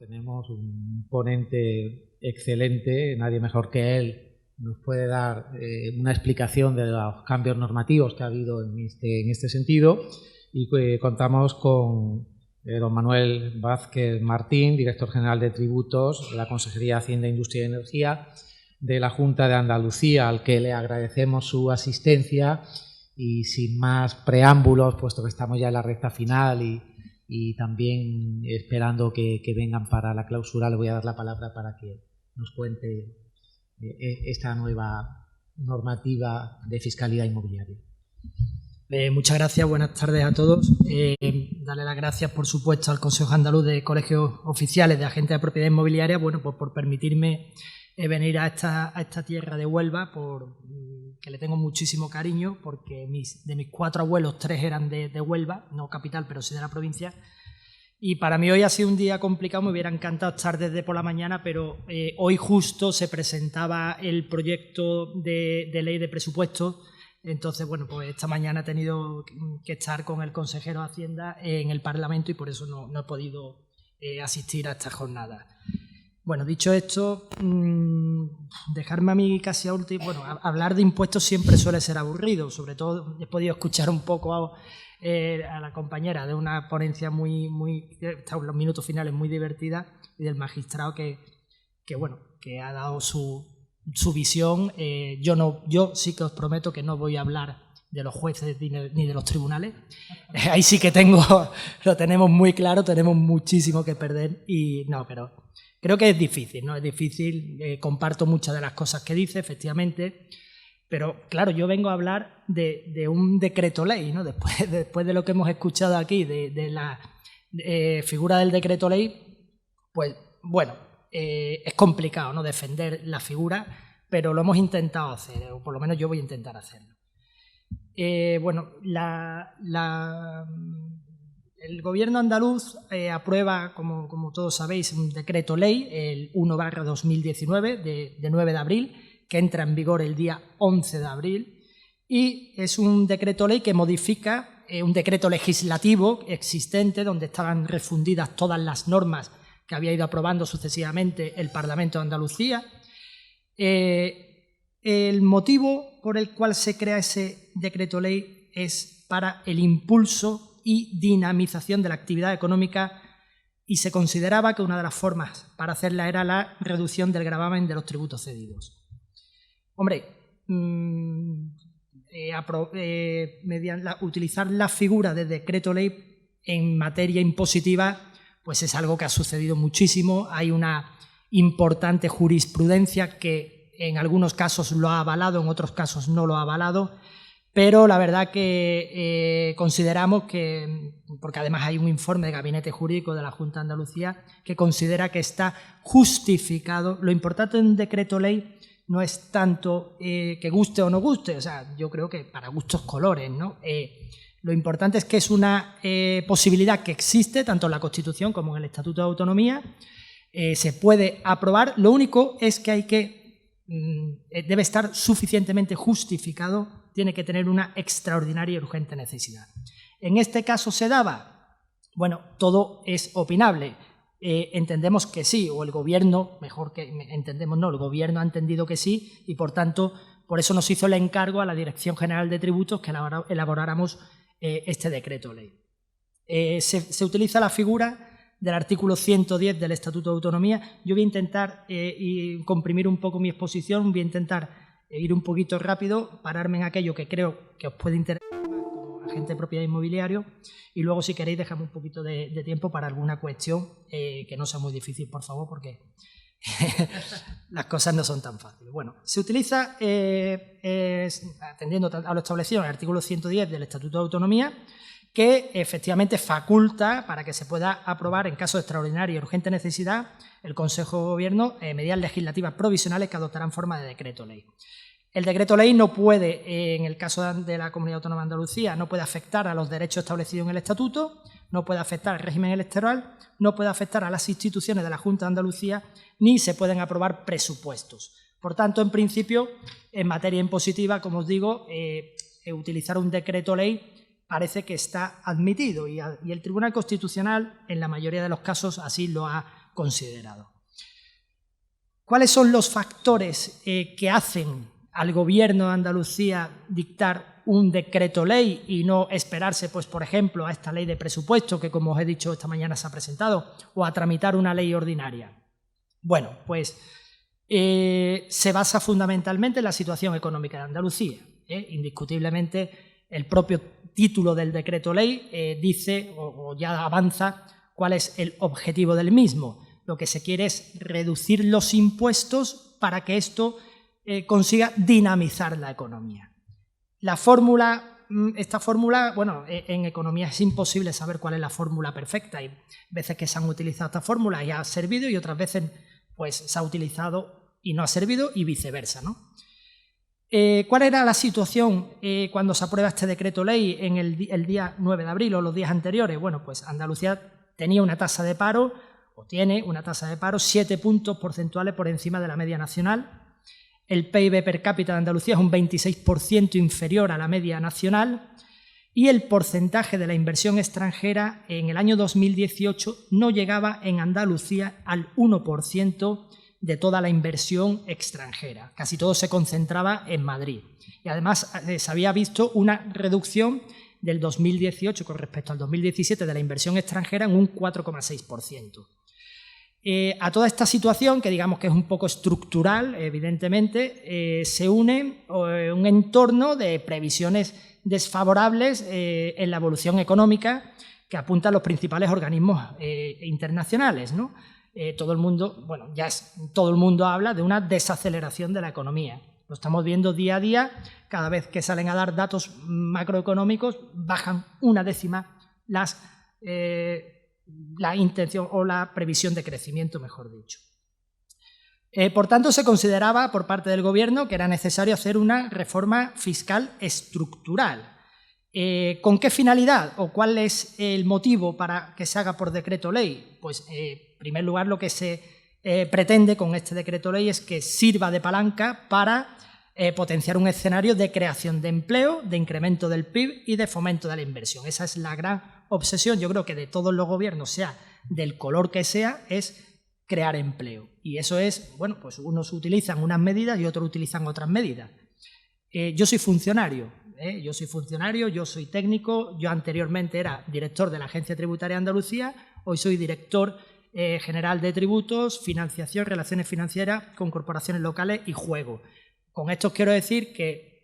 tenemos un ponente excelente, nadie mejor que él nos puede dar una explicación de los cambios normativos que ha habido en este sentido, y contamos con don Manuel Vázquez Martín, director general de Tributos de la Consejería de Hacienda, Industria y Energía de la Junta de Andalucía, al que le agradecemos su asistencia. Y sin más preámbulos, puesto que estamos ya en la recta final y también esperando que vengan para la clausura, le voy a dar la palabra para que nos cuente esta nueva normativa de fiscalidad inmobiliaria. Muchas gracias, buenas tardes a todos. Darle las gracias, por supuesto, al Consejo Andaluz de Colegios Oficiales de Agentes de Propiedad Inmobiliaria, bueno, pues por permitirme venir a esta tierra de Huelva, que le tengo muchísimo cariño, porque de mis 4 abuelos, 3 eran de Huelva, no capital, pero sí de la provincia. Y para mí hoy ha sido un día complicado, me hubiera encantado estar desde por la mañana, pero hoy justo se presentaba el proyecto de ley de presupuestos. Entonces, bueno, pues esta mañana he tenido que estar con el consejero de Hacienda en el Parlamento y por eso no he podido asistir a esta jornada. Bueno, dicho esto, dejarme a mí casi a último. Bueno, hablar de impuestos siempre suele ser aburrido, sobre todo he podido escuchar un poco a la compañera de una ponencia en los minutos finales muy divertida, y del magistrado que ha dado su visión. Yo sí que os prometo que no voy a hablar de los jueces ni de los tribunales. Ahí sí que lo tenemos muy claro, tenemos muchísimo que perder y no, pero creo que es difícil, ¿no? Es difícil, comparto muchas de las cosas que dice, efectivamente, pero claro, yo vengo a hablar de un decreto ley, ¿no? Después de lo que hemos escuchado aquí, de la figura del decreto ley, pues bueno, es complicado, ¿no?, defender la figura, pero lo hemos intentado hacer, o por lo menos yo voy a intentar hacerlo. Bueno, el Gobierno andaluz aprueba, como todos sabéis, un decreto ley, el 1/2019, de 9 de abril, que entra en vigor el día 11 de abril, y es un decreto ley que modifica un decreto legislativo existente donde estaban refundidas todas las normas que había ido aprobando sucesivamente el Parlamento de Andalucía. El motivo por el cual se crea ese decreto ley es para el impulso y dinamización de la actividad económica, y se consideraba que una de las formas para hacerla era la reducción del gravamen de los tributos cedidos. Hombre, utilizar la figura de decreto ley en materia impositiva pues es algo que ha sucedido muchísimo. Hay una importante jurisprudencia que en algunos casos lo ha avalado, en otros casos no lo ha avalado, pero la verdad que consideramos que, porque además hay un informe de Gabinete Jurídico de la Junta de Andalucía que considera que está justificado. Lo importante en un decreto ley no es tanto que guste o no guste, o sea, yo creo que para gustos colores, ¿no? Lo importante es que es una posibilidad que existe tanto en la Constitución como en el Estatuto de Autonomía, se puede aprobar, lo único es que debe estar suficientemente justificado, tiene que tener una extraordinaria y urgente necesidad. En este caso se daba, bueno, todo es opinable. Entendemos que sí, o el Gobierno, mejor que entendemos no, el Gobierno ha entendido que sí y por tanto por eso nos hizo el encargo a la Dirección General de Tributos que elaboráramos este decreto ley. Se utiliza la figura del artículo 110 del Estatuto de Autonomía. Yo voy a intentar comprimir un poco mi exposición, voy a intentar ir un poquito rápido, pararme en aquello que creo que os puede interesar como agente de propiedad inmobiliario, y luego si queréis dejamos un poquito de tiempo para alguna cuestión que no sea muy difícil, por favor, porque las cosas no son tan fáciles. Bueno, se utiliza, atendiendo a lo establecido en el artículo 110 del Estatuto de Autonomía, que efectivamente faculta para que se pueda aprobar en caso de extraordinaria y urgente necesidad el Consejo de Gobierno medidas legislativas provisionales que adoptarán forma de decreto ley. El decreto ley no puede, en el caso de la Comunidad Autónoma de Andalucía, no puede afectar a los derechos establecidos en el Estatuto, no puede afectar al régimen electoral, no puede afectar a las instituciones de la Junta de Andalucía, ni se pueden aprobar presupuestos. Por tanto, en principio, en materia impositiva, como os digo, utilizar un decreto ley parece que está admitido y el Tribunal Constitucional, en la mayoría de los casos, así lo ha considerado. ¿Cuáles son los factores que hacen al Gobierno de Andalucía dictar un decreto ley y no esperarse, pues, por ejemplo, a esta ley de presupuesto que, como os he dicho, esta mañana se ha presentado, o a tramitar una ley ordinaria? Bueno, pues se basa fundamentalmente en la situación económica de Andalucía. Indiscutiblemente, el propio título del decreto ley dice o ya avanza cuál es el objetivo del mismo. Lo que se quiere es reducir los impuestos para que esto consiga dinamizar la economía. Esta fórmula, bueno, en economía es imposible saber cuál es la fórmula perfecta. Hay veces que se han utilizado esta fórmula y ha servido, y otras veces pues se ha utilizado y no ha servido, y viceversa, ¿no? ¿Cuál era la situación cuando se aprueba este decreto ley en el día 9 de abril o los días anteriores? Bueno, pues Andalucía tenía una tasa de paro, o tiene una tasa de paro 7 puntos porcentuales por encima de la media nacional. El PIB per cápita de Andalucía es un 26% inferior a la media nacional, y el porcentaje de la inversión extranjera en el año 2018 no llegaba en Andalucía al 1% de toda la inversión extranjera. Casi todo se concentraba en Madrid. Y además se había visto una reducción del 2018 con respecto al 2017 de la inversión extranjera en un 4,6%. A toda esta situación, que digamos que es un poco estructural, evidentemente, se une un entorno de previsiones desfavorables en la evolución económica que apuntan los principales organismos internacionales, ¿no? Todo el mundo habla de una desaceleración de la economía. Lo estamos viendo día a día. Cada vez que salen a dar datos macroeconómicos, bajan una décima la intención o la previsión de crecimiento, mejor dicho. Por tanto, se consideraba por parte del Gobierno que era necesario hacer una reforma fiscal estructural. ¿Con qué finalidad o cuál es el motivo para que se haga por decreto ley? Pues, en primer lugar, lo que se pretende con este decreto ley es que sirva de palanca para potenciar un escenario de creación de empleo, de incremento del PIB y de fomento de la inversión. Esa es la gran obsesión, yo creo que de todos los gobiernos, sea del color que sea, es crear empleo. Y eso es, bueno, pues unos utilizan unas medidas y otros utilizan otras medidas. Yo soy funcionario, yo soy técnico, yo anteriormente era director de la Agencia Tributaria de Andalucía, hoy soy director general de tributos, financiación, relaciones financieras con corporaciones locales y juego. Con esto quiero decir que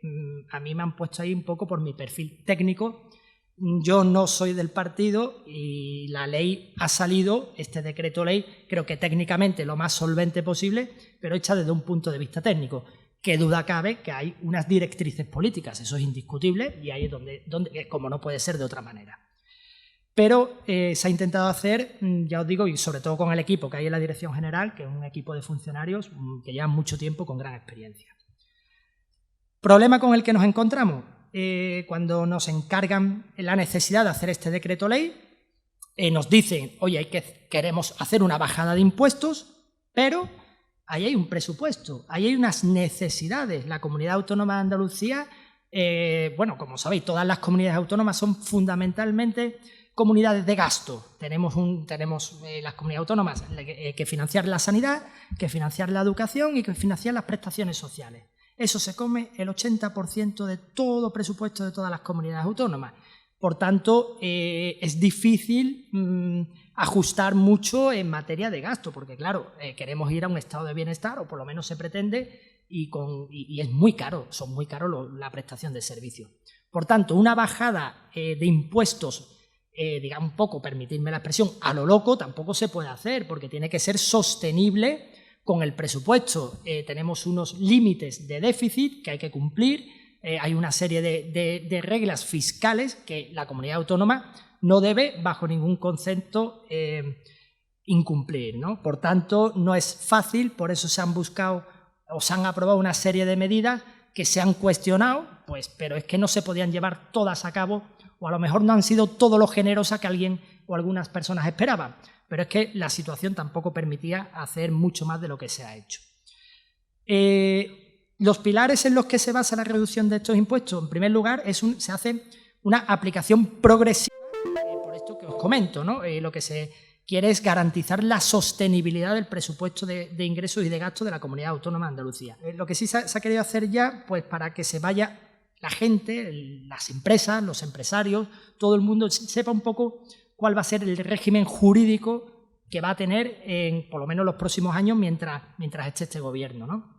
a mí me han puesto ahí un poco por mi perfil técnico. Yo no soy del partido y la ley ha salido, este decreto ley, creo que técnicamente lo más solvente posible, pero hecha desde un punto de vista técnico. Qué duda cabe que hay unas directrices políticas, eso es indiscutible, y ahí es donde como no puede ser de otra manera. Pero se ha intentado hacer, ya os digo, y sobre todo con el equipo que hay en la Dirección General, que es un equipo de funcionarios que llevan mucho tiempo con gran experiencia. ¿Problema con el que nos encontramos? Cuando nos encargan la necesidad de hacer este decreto ley, nos dicen, oye, queremos hacer una bajada de impuestos, pero ahí hay un presupuesto, ahí hay unas necesidades. La Comunidad Autónoma de Andalucía, bueno, como sabéis, todas las comunidades autónomas son fundamentalmente comunidades de gasto. Tenemos las comunidades autónomas que financiar la sanidad, que financiar la educación y que financiar las prestaciones sociales. Eso se come el 80% de todo presupuesto de todas las comunidades autónomas. Por tanto, es difícil ajustar mucho en materia de gasto, porque claro, queremos ir a un estado de bienestar, o por lo menos se pretende, y es muy caro, son muy caros la prestación de servicios. Por tanto, una bajada de impuestos, digamos un poco, permitidme la expresión, a lo loco tampoco se puede hacer, porque tiene que ser sostenible con el presupuesto. Tenemos unos límites de déficit que hay que cumplir, hay una serie de reglas fiscales que la comunidad autónoma no debe, bajo ningún concepto, incumplir, ¿no? Por tanto, no es fácil, por eso se han buscado o se han aprobado una serie de medidas que se han cuestionado, pues, pero es que no se podían llevar todas a cabo, o a lo mejor no han sido todo lo generosas que alguien o algunas personas esperaban. Pero es que la situación tampoco permitía hacer mucho más de lo que se ha hecho. Los pilares en los que se basa la reducción de estos impuestos, en primer lugar, se hace una aplicación progresiva, por esto que os comento, ¿no? Lo que se quiere es garantizar la sostenibilidad del presupuesto de ingresos y de gastos de la Comunidad Autónoma de Andalucía. Lo que sí se ha querido hacer ya, pues para que se vaya la gente, las empresas, los empresarios, todo el mundo sepa un poco cuál va a ser el régimen jurídico que va a tener en por lo menos los próximos años mientras esté este gobierno, ¿no?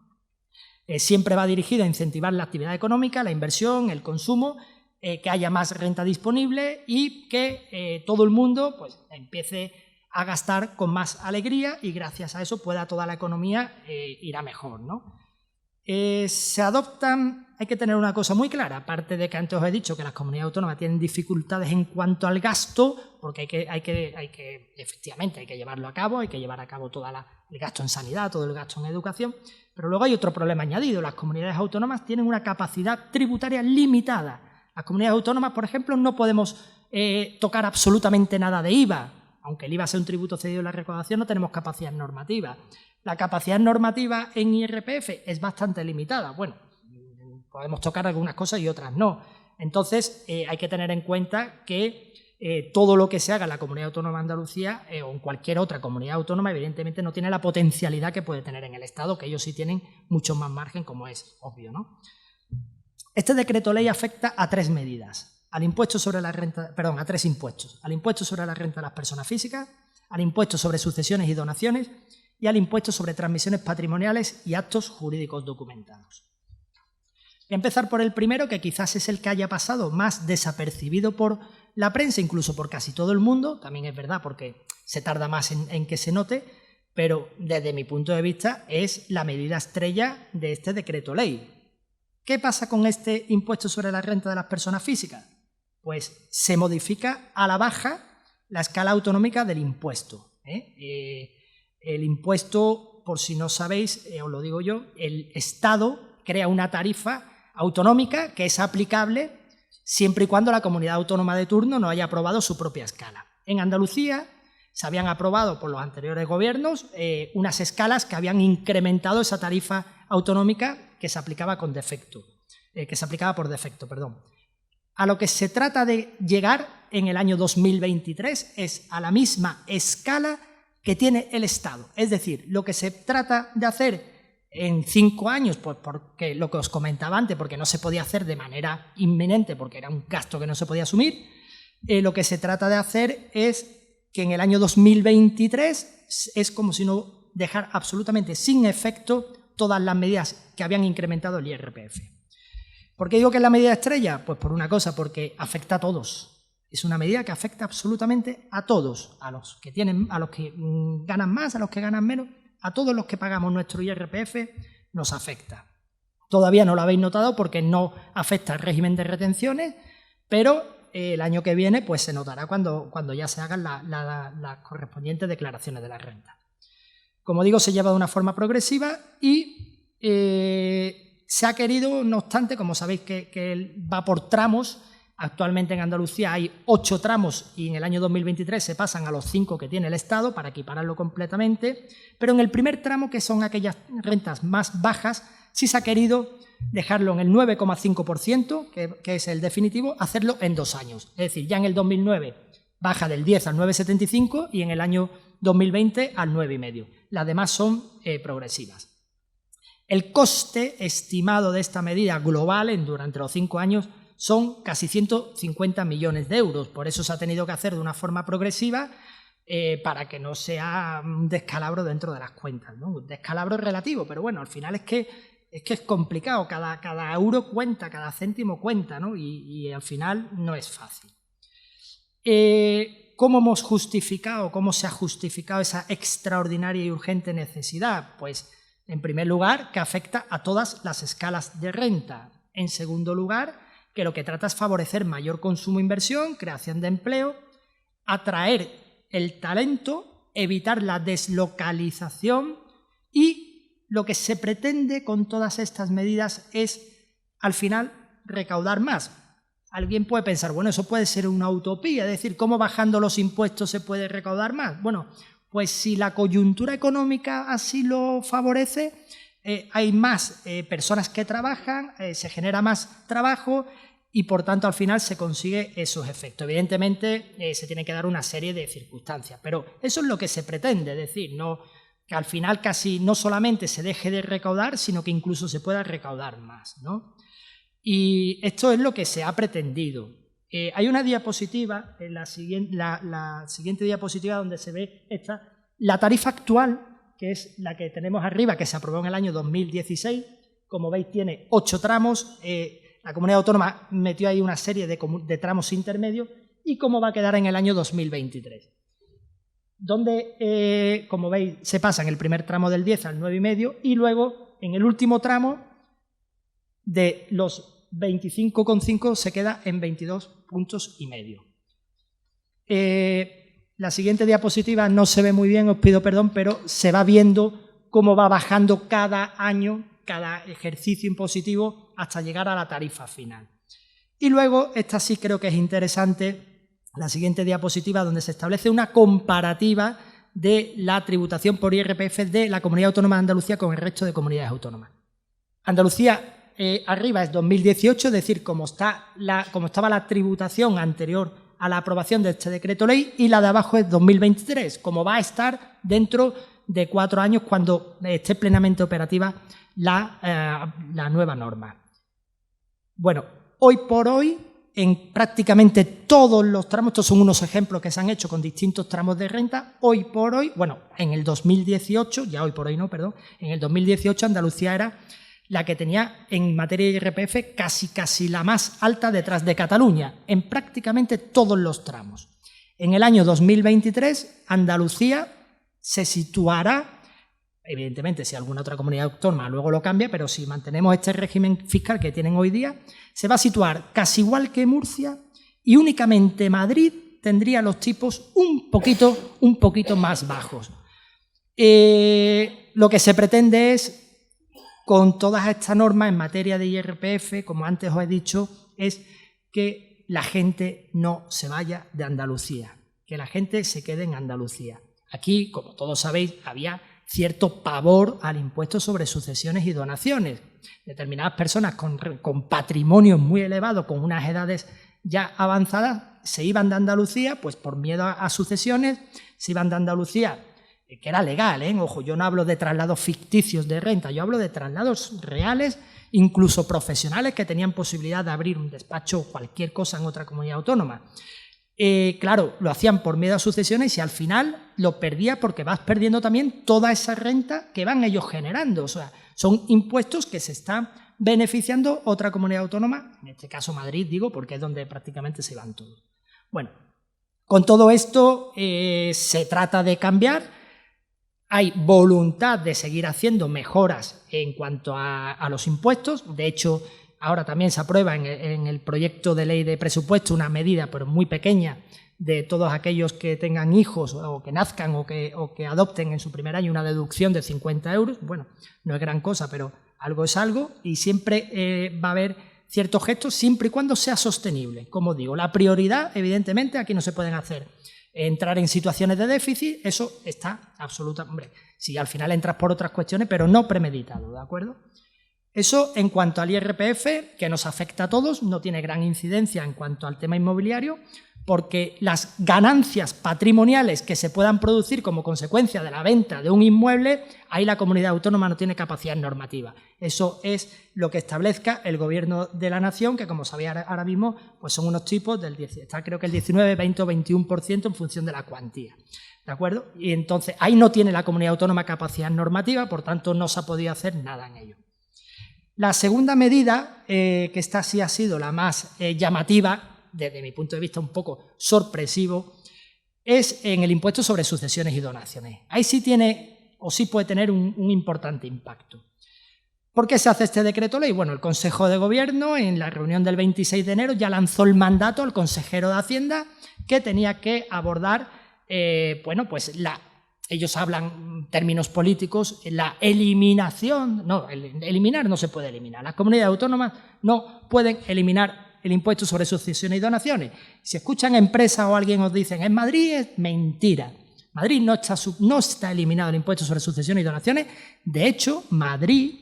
Siempre va dirigido a incentivar la actividad económica, la inversión, el consumo, que haya más renta disponible y que todo el mundo pues, empiece a gastar con más alegría y gracias a eso pueda toda la economía ir a mejor, ¿no? Se adoptan, hay que tener una cosa muy clara, aparte de que antes os he dicho que las comunidades autónomas tienen dificultades en cuanto al gasto, porque efectivamente hay que llevarlo a cabo, hay que llevar a cabo todo el gasto en sanidad, todo el gasto en educación, pero luego hay otro problema añadido, las comunidades autónomas tienen una capacidad tributaria limitada. Las comunidades autónomas, por ejemplo, no podemos tocar absolutamente nada de IVA, aunque el IVA sea un tributo cedido en la recaudación, no tenemos capacidad normativa. La capacidad normativa en IRPF es bastante limitada. Bueno, podemos tocar algunas cosas y otras no. Entonces, hay que tener en cuenta que todo lo que se haga en la Comunidad Autónoma de Andalucía o en cualquier otra comunidad autónoma, evidentemente no tiene la potencialidad que puede tener en el Estado, que ellos sí tienen mucho más margen, como es obvio, ¿no? Este decreto ley afecta a tres medidas. A tres impuestos. Al impuesto sobre la renta de las personas físicas, al impuesto sobre sucesiones y donaciones y al impuesto sobre transmisiones patrimoniales y actos jurídicos documentados. Voy a empezar por el primero, que quizás es el que haya pasado más desapercibido por la prensa, incluso por casi todo el mundo, también es verdad porque se tarda más en que se note, pero desde mi punto de vista es la medida estrella de este decreto ley. ¿Qué pasa con este impuesto sobre la renta de las personas físicas? Pues se modifica a la baja la escala autonómica del impuesto. El impuesto, por si no sabéis, os lo digo yo, el Estado crea una tarifa autonómica que es aplicable siempre y cuando la comunidad autónoma de turno no haya aprobado su propia escala. En Andalucía se habían aprobado por los anteriores gobiernos unas escalas que habían incrementado esa tarifa autonómica que se aplicaba por defecto. A lo que se trata de llegar en el año 2023 es a la misma escala que tiene el Estado. Es decir, lo que se trata de hacer en 5 años, pues porque lo que os comentaba antes, porque no se podía hacer de manera inminente, porque era un gasto que no se podía asumir, lo que se trata de hacer es que en el año 2023 es como si no dejar absolutamente sin efecto todas las medidas que habían incrementado el IRPF. ¿Por qué digo que es la medida estrella? Pues por una cosa, porque afecta a todos. Es una medida que afecta absolutamente a todos, a los que ganan más, a los que ganan menos, a todos los que pagamos nuestro IRPF nos afecta. Todavía no lo habéis notado porque no afecta al régimen de retenciones, pero el año que viene pues se notará cuando ya se hagan las correspondientes declaraciones de la renta. Como digo, se lleva de una forma progresiva y se ha querido, no obstante, como sabéis que va por tramos. Actualmente en Andalucía hay 8 tramos y en el año 2023 se pasan a los 5 que tiene el Estado para equipararlo completamente, pero en el primer tramo, que son aquellas rentas más bajas, sí se ha querido dejarlo en el 9,5%, que es el definitivo, hacerlo en 2 años. Es decir, ya en el 2009 baja del 10 al 9,75 y en el año 2020 al 9,5. Las demás son progresivas. El coste estimado de esta medida global durante los 5 años son casi 150 millones de euros. Por eso se ha tenido que hacer de una forma progresiva para que no sea un descalabro dentro de las cuentas, ¿no? Un descalabro relativo, pero bueno, al final es que es complicado. Cada euro cuenta, cada céntimo cuenta, ¿no? Y al final no es fácil. ¿Cómo hemos justificado, cómo se ha justificado esa extraordinaria y urgente necesidad? Pues, en primer lugar, que afecta a todas las escalas de renta. En segundo lugar, que lo que trata es favorecer mayor consumo e inversión, creación de empleo, atraer el talento, evitar la deslocalización y lo que se pretende con todas estas medidas es, al final, recaudar más. Alguien puede pensar, bueno, eso puede ser una utopía, es decir, ¿cómo bajando los impuestos se puede recaudar más? Bueno, pues si la coyuntura económica así lo favorece, hay más personas que trabajan, se genera más trabajo y por tanto al final se consigue esos efectos. Evidentemente se tiene que dar una serie de circunstancias, pero eso es lo que se pretende, es decir, no, que al final casi no solamente se deje de recaudar, sino que incluso se pueda recaudar más, ¿no? Y esto es lo que se ha pretendido. Hay una diapositiva, en la siguiente diapositiva, donde se ve la tarifa actual, que es la que tenemos arriba, que se aprobó en el año 2016. Como veis, tiene 8 tramos. La comunidad autónoma metió ahí una serie de tramos intermedios. Y cómo va a quedar en el año 2023. Donde, como veis, se pasa en el primer tramo del 10 al 9,5 y luego en el último tramo de los 25,5 se queda en 22,5 puntos. La siguiente diapositiva no se ve muy bien, os pido perdón, pero se va viendo cómo va bajando cada año, cada ejercicio impositivo, hasta llegar a la tarifa final. Y luego, esta sí creo que es interesante, la siguiente diapositiva, donde se establece una comparativa de la tributación por IRPF de la Comunidad Autónoma de Andalucía con el resto de comunidades autónomas. Andalucía arriba es 2018, es decir, como estaba la tributación anterior a la aprobación de este decreto ley, y la de abajo es 2023, como va a estar dentro de 4 años cuando esté plenamente operativa la nueva norma. Bueno, hoy por hoy, en prácticamente todos los tramos, estos son unos ejemplos que se han hecho con distintos tramos de renta, hoy por hoy, bueno, en el 2018, ya hoy por hoy no, perdón, en el 2018 Andalucía era la que tenía en materia de IRPF casi la más alta detrás de Cataluña, en prácticamente todos los tramos. En el año 2023, Andalucía se situará, evidentemente si alguna otra comunidad autónoma luego lo cambia, pero si mantenemos este régimen fiscal que tienen hoy día, se va a situar casi igual que Murcia, y únicamente Madrid tendría los tipos un poquito más bajos. Lo que se pretende es, con todas estas normas en materia de IRPF, como antes os he dicho, es que la gente no se vaya de Andalucía, que la gente se quede en Andalucía. Aquí, como todos sabéis, había cierto pavor al impuesto sobre sucesiones y donaciones. Determinadas personas con patrimonios muy elevados, con unas edades ya avanzadas, se iban de Andalucía pues por miedo a sucesiones, se iban de Andalucía, que era legal, ojo, yo no hablo de traslados ficticios de renta, yo hablo de traslados reales, incluso profesionales, que tenían posibilidad de abrir un despacho o cualquier cosa en otra comunidad autónoma. Claro, lo hacían por miedo a sucesiones y al final lo perdía porque vas perdiendo también toda esa renta que van ellos generando. O sea, son impuestos que se están beneficiando otra comunidad autónoma, en este caso Madrid, digo, porque es donde prácticamente se van todos. Bueno, con todo esto se trata de cambiar. Hay voluntad de seguir haciendo mejoras en cuanto a los impuestos. De hecho, ahora también se aprueba en el proyecto de ley de presupuesto una medida, pero muy pequeña, de todos aquellos que tengan hijos o que nazcan o que adopten en su primer año, una deducción de 50 euros. Bueno, no es gran cosa, pero algo es algo, y siempre va a haber ciertos gestos siempre y cuando sea sostenible. Como digo, la prioridad, evidentemente, aquí no se pueden hacer entrar en situaciones de déficit, eso está absolutamente, hombre, si al final entras por otras cuestiones, pero no premeditado, ¿de acuerdo? Eso en cuanto al IRPF, que nos afecta a todos, no tiene gran incidencia en cuanto al tema inmobiliario, porque las ganancias patrimoniales que se puedan producir como consecuencia de la venta de un inmueble, ahí la comunidad autónoma no tiene capacidad normativa. Eso es lo que establezca el Gobierno de la Nación, que como sabéis ahora mismo, pues son unos tipos del 10, está creo que el 19, 20 o 21% en función de la cuantía. ¿De acuerdo? Y entonces ahí no tiene la comunidad autónoma capacidad normativa, por tanto no se ha podido hacer nada en ello. La segunda medida, que esta sí ha sido la más llamativa, desde mi punto de vista un poco sorpresivo, es en el impuesto sobre sucesiones y donaciones. Ahí sí tiene o sí puede tener un importante impacto. ¿Por qué se hace este decreto ley? Bueno, el Consejo de Gobierno en la reunión del 26 de enero ya lanzó el mandato al consejero de Hacienda que tenía que abordar, bueno, pues ellos hablan términos políticos, la eliminación, no, eliminar no se puede eliminar. Las comunidades autónomas no pueden eliminar el impuesto sobre sucesiones y donaciones. Si escuchan empresas o alguien os dicen en Madrid, es mentira. Madrid no está eliminado el impuesto sobre sucesiones y donaciones. De hecho, Madrid,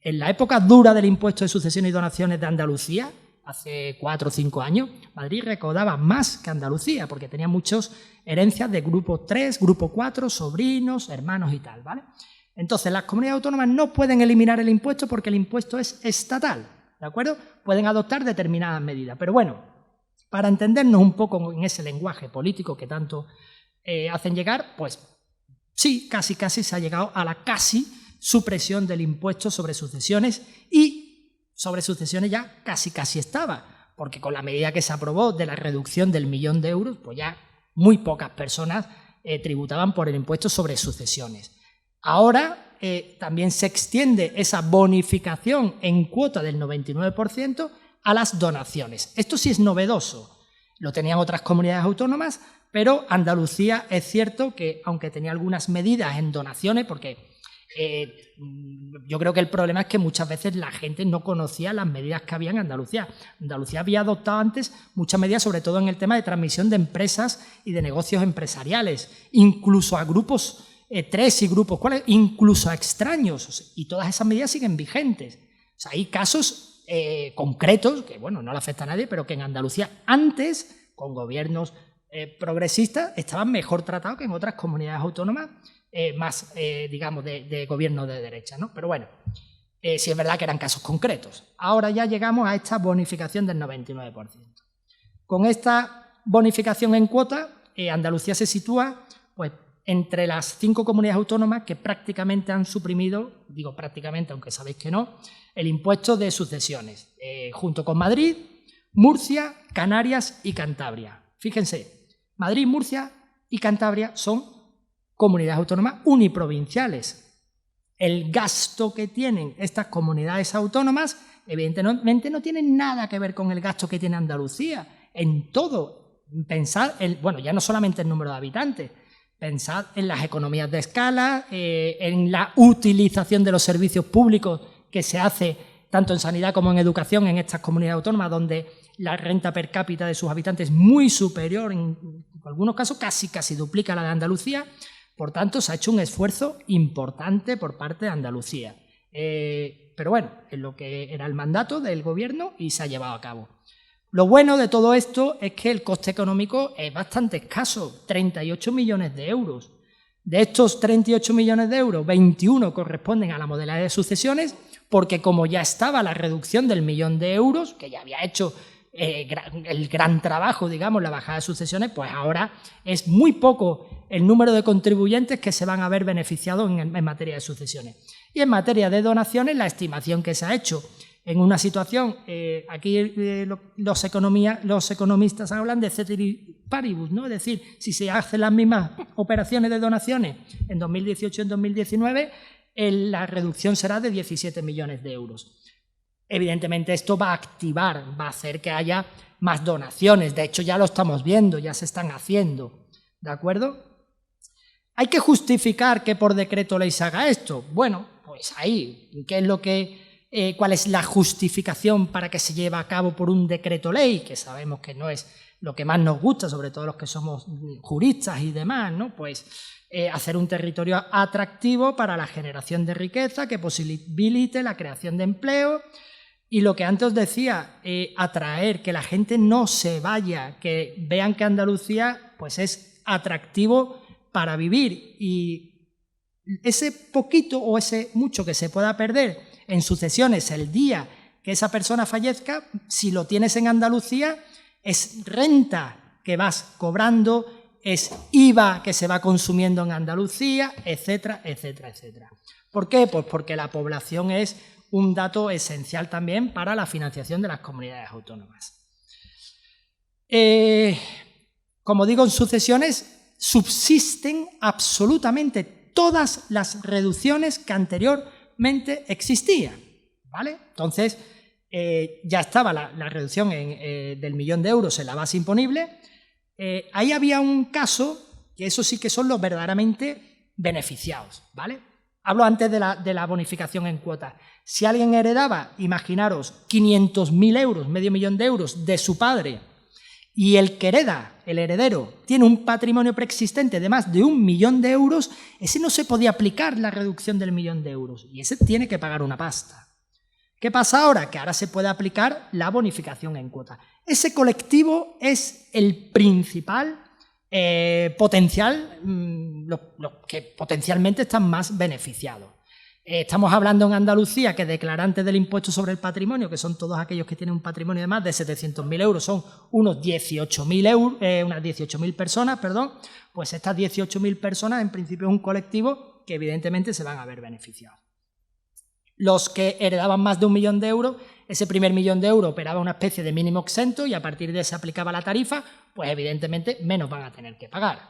en la época dura del impuesto de sucesiones y donaciones de Andalucía hace 4 o 5 años, Madrid recaudaba más que Andalucía, porque tenía muchas herencias de grupo 3, grupo 4, sobrinos, hermanos y tal, ¿vale? Entonces, las comunidades autónomas no pueden eliminar el impuesto porque el impuesto es estatal, ¿de acuerdo? Pueden adoptar determinadas medidas, pero bueno, para entendernos un poco en ese lenguaje político que tanto hacen llegar, pues sí, casi se ha llegado a la casi supresión del impuesto sobre sucesiones, y sobre sucesiones ya casi estaba, porque con la medida que se aprobó de la reducción del 1.000.000 de euros, pues ya muy pocas personas tributaban por el impuesto sobre sucesiones. Ahora también se extiende esa bonificación en cuota del 99% a las donaciones. Esto sí es novedoso, lo tenían otras comunidades autónomas, pero Andalucía es cierto que, aunque tenía algunas medidas en donaciones, porque yo creo que el problema es que muchas veces la gente no conocía las medidas que había en Andalucía. Andalucía había adoptado antes muchas medidas, sobre todo en el tema de transmisión de empresas y de negocios empresariales, incluso a grupos 3 y grupos 4, incluso a extraños, y todas esas medidas siguen vigentes. O sea, hay casos concretos, que bueno, no le afecta a nadie, pero que en Andalucía antes, con gobiernos progresistas, estaban mejor tratados que en otras comunidades autónomas más, digamos, de gobierno de derecha, ¿no? Pero bueno, sí es verdad que eran casos concretos. Ahora ya llegamos a esta bonificación del 99%. Con esta bonificación en cuota, Andalucía se sitúa, pues, entre las 5 comunidades autónomas que prácticamente han suprimido, digo prácticamente, aunque sabéis que no, el impuesto de sucesiones, junto con Madrid, Murcia, Canarias y Cantabria. Fíjense, Madrid, Murcia y Cantabria son comunidades autónomas uniprovinciales. El gasto que tienen estas comunidades autónomas, evidentemente, no tiene nada que ver con el gasto que tiene Andalucía. En todo, pensad, bueno, ya no solamente el número de habitantes, pensad en las economías de escala, en la utilización de los servicios públicos que se hace tanto en sanidad como en educación en estas comunidades autónomas, donde la renta per cápita de sus habitantes es muy superior, en algunos casos casi duplica la de Andalucía. Por tanto, se ha hecho un esfuerzo importante por parte de Andalucía. Pero bueno, es lo que era el mandato del gobierno y se ha llevado a cabo. Lo bueno de todo esto es que el coste económico es bastante escaso, 38 millones de euros. De estos 38 millones de euros, 21 corresponden a la modalidad de sucesiones, porque como ya estaba la reducción del 1.000.000 de euros, que ya había hecho el gran trabajo, digamos, la bajada de sucesiones, pues ahora es muy poco el número de contribuyentes que se van a ver beneficiados en materia de sucesiones. Y en materia de donaciones, la estimación que se ha hecho en una situación, aquí los economistas hablan de ceteris paribus, ¿no? Es decir, si se hacen las mismas operaciones de donaciones en 2018 y en 2019, la reducción será de 17 millones de euros. Evidentemente esto va a activar, va a hacer que haya más donaciones, de hecho ya lo estamos viendo, ya se están haciendo, ¿de acuerdo? ¿Hay que justificar que por decreto ley se haga esto? Bueno, pues ahí, ¿qué es lo que... ¿Cuál es la justificación para que se lleve a cabo por un decreto ley? Que sabemos que no es lo que más nos gusta, sobre todo los que somos juristas y demás, ¿no? Pues hacer un territorio atractivo para la generación de riqueza, que posibilite la creación de empleo y lo que antes os decía, atraer, que la gente no se vaya, que vean que Andalucía pues es atractivo para vivir, y ese poquito o ese mucho que se pueda perder en sucesiones el día que esa persona fallezca, si lo tienes en Andalucía, es renta que vas cobrando, es IVA que se va consumiendo en Andalucía, etcétera, etcétera, etcétera. ¿Por qué? Pues porque la población es un dato esencial también para la financiación de las comunidades autónomas. Como digo, en sucesiones subsisten absolutamente todas las reducciones que anteriormente existían, ¿vale? Entonces, ya estaba la reducción del 1.000.000 de euros en la base imponible. Ahí había un caso que eso sí que son los verdaderamente beneficiados, ¿vale? Hablo antes de la bonificación en cuota. Si alguien heredaba, imaginaros, 500.000 euros, medio millón de euros de su padre, y el que hereda, el heredero, tiene un patrimonio preexistente de más de 1.000.000 de euros, ese no se podía aplicar la reducción del 1.000.000 de euros, y ese tiene que pagar una pasta. ¿Qué pasa ahora? Que ahora se puede aplicar la bonificación en cuota. Ese colectivo es el principal potencial, los que potencialmente están más beneficiados. Estamos hablando en Andalucía que declarantes del impuesto sobre el patrimonio, que son todos aquellos que tienen un patrimonio de más de 700.000 euros, son unos 18.000 unas 18.000 personas, perdón. Pues estas 18.000 personas en principio es un colectivo que evidentemente se van a ver beneficiados. Los que heredaban más de 1 millón de euros, ese primer 1 millón de euros operaba una especie de mínimo exento y a partir de ese aplicaba la tarifa, pues evidentemente menos van a tener que pagar.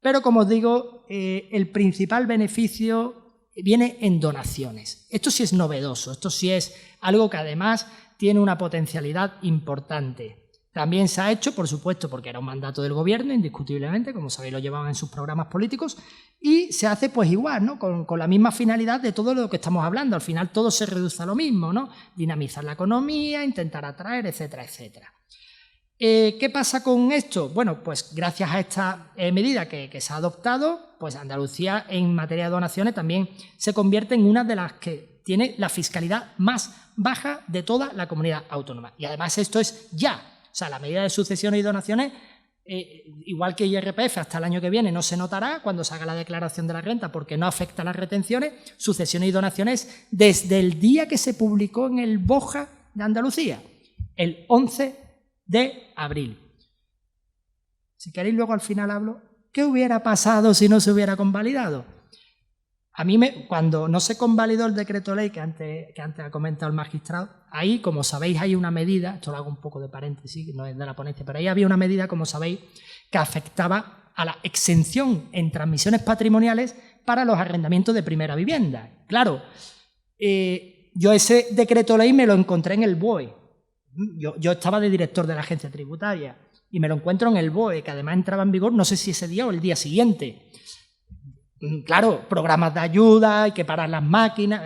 Pero como os digo, el principal beneficio viene en donaciones. Esto sí es novedoso, esto sí es algo que además tiene una potencialidad importante. También se ha hecho, por supuesto, porque era un mandato del gobierno, indiscutiblemente, como sabéis lo llevaban en sus programas políticos, y se hace pues igual, ¿no? Con la misma finalidad de todo lo que estamos hablando. Al final todo se reduce a lo mismo, ¿no? Dinamizar la economía, intentar atraer, etcétera, etcétera. ¿Qué pasa con esto? Bueno, pues gracias a esta medida que se ha adoptado, pues Andalucía en materia de donaciones también se convierte en una de las que tiene la fiscalidad más baja de toda la comunidad autónoma. Y además esto es ya. O sea, la medida de sucesiones y donaciones, igual que IRPF, hasta el año que viene no se notará cuando se haga la declaración de la renta porque no afecta a las retenciones, sucesiones y donaciones desde el día que se publicó en el BOJA de Andalucía, el 11 de abril. Si queréis luego al final hablo, ¿qué hubiera pasado si no se hubiera convalidado? A mí, cuando no se convalidó el decreto ley que antes ha comentado el magistrado, ahí, como sabéis, hay una medida, esto lo hago un poco de paréntesis, no es de la ponencia, pero ahí había una medida, como sabéis, que afectaba a la exención en transmisiones patrimoniales para los arrendamientos de primera vivienda. Claro, yo ese decreto ley me lo encontré en el BOE. Yo estaba de director de la agencia tributaria y me lo encuentro en el BOE, que además entraba en vigor, no sé si ese día o el día siguiente. Claro, programas de ayuda, hay que parar las máquinas.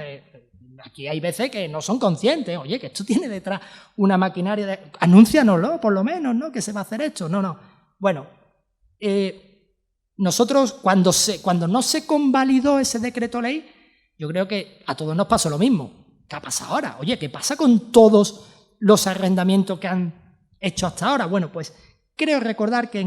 Aquí hay veces que no son conscientes. Oye, que esto tiene detrás una maquinaria. Anúncianoslo, por lo menos, ¿no? Que se va a hacer esto. No. Bueno, nosotros, cuando no se convalidó ese decreto ley, yo creo que a todos nos pasó lo mismo. ¿Qué ha pasado ahora? Oye, ¿qué pasa con todos los arrendamientos que han hecho hasta ahora? Bueno, pues creo recordar que